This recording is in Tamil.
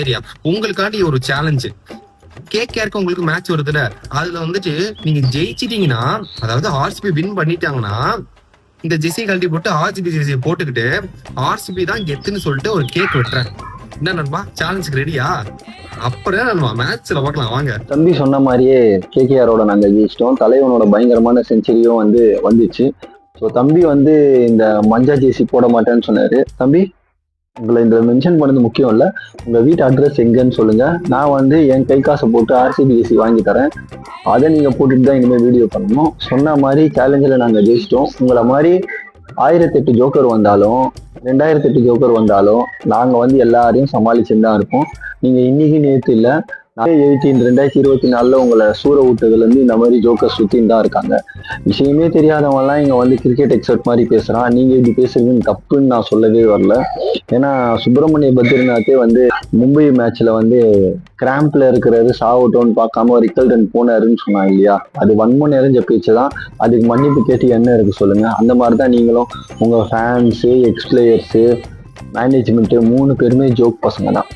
சரியா? உங்களுக்காண்டி ஒரு சேலஞ்சு. கேகேஆருக்கு உங்களுக்கு மேட்ச் வருதுல, அதுல வந்துட்டு நீங்க ஜெயிச்சிட்டீங்கன்னா, அதாவது ஆர்சிபி வின் பண்ணிட்டாங்கன்னா, இந்த ஜெர்சி கழட்டி போட்டு ஆர்சிபி ஜெர்சியை போட்டுக்கிட்டு ஆர்சிபி தான் கெத்துன்னு சொல்லிட்டு ஒரு கேக் வெட்டுறேன். என்ன நண்பா, சேலஞ்சுக்கு ரெடியா? அப்புறம் நண்பா மேட்ச்ல பார்க்கலாம் வாங்க. தம்பி சொன்ன மாதிரியே கேகேஆரோட நாங்க ஜெயிச்சிட்டோம். தலைவனோட பயங்கரமான செஞ்சுரியும் வந்துச்சு. ஸோ தம்பி இந்த மஞ்சா ஜேசி போட மாட்டேன்னு சொன்னாரு. தம்பி, உங்களை இந்த மென்ஷன் பண்ணது முக்கியம் இல்லை, உங்க வீட்டு அட்ரஸ் எங்கன்னு சொல்லுங்க. நான் என் கை காசை போட்டு ஆர்சிபி ஜேசி வாங்கி தரேன். அதை நீங்க போட்டுட்டு தான் இனிமேல் வீடியோ பண்ணணும். சொன்ன மாதிரி சேலஞ்சில் நாங்கள் ஜெயிச்சிட்டோம். உங்களை மாதிரி 1008 ஜோக்கர் வந்தாலும் 2008 ஜோக்கர் வந்தாலும் நாங்கள் எல்லாரையும் சமாளிச்சுன்னு தான் இருப்போம். நீங்கள் இன்னைக்கு நேற்று இல்லை, 2024 உங்களை சூற விட்டதுலேருந்து இந்த மாதிரி ஜோக்கர் சுத்தின்னு தான் இருக்காங்க. விஷயமே தெரியாதவங்கலாம் இங்கே கிரிக்கெட் எக்ஸ்பர்ட் மாதிரி பேசுகிறான். நீங்கள் இப்படி பேசுறதுன்னு தப்புன்னு நான் சொல்லவே வரல. ஏன்னா சுப்பிரமணிய பத்ரிநாத்தே மும்பை மேட்ச்ல கிராம்ப்ல இருக்கிறாரு, சாவட்டோன்னு பார்க்காம ரிக்கல்டன் போனாருன்னு சொன்னாங்க இல்லையா? அது வன்மம் நிறைஞ்ச பேச்சு தான். அதுக்கு மன்னிப்பு கேட்டு என்ன இருக்கு சொல்லுங்க. அந்த மாதிரி தான் நீங்களும் உங்க ஃபேன்ஸு, எக்ஸ் பிளேயர்ஸு, மேனேஜ்மெண்ட்டு 3 பேருமே ஜோக் பசங்க தான்.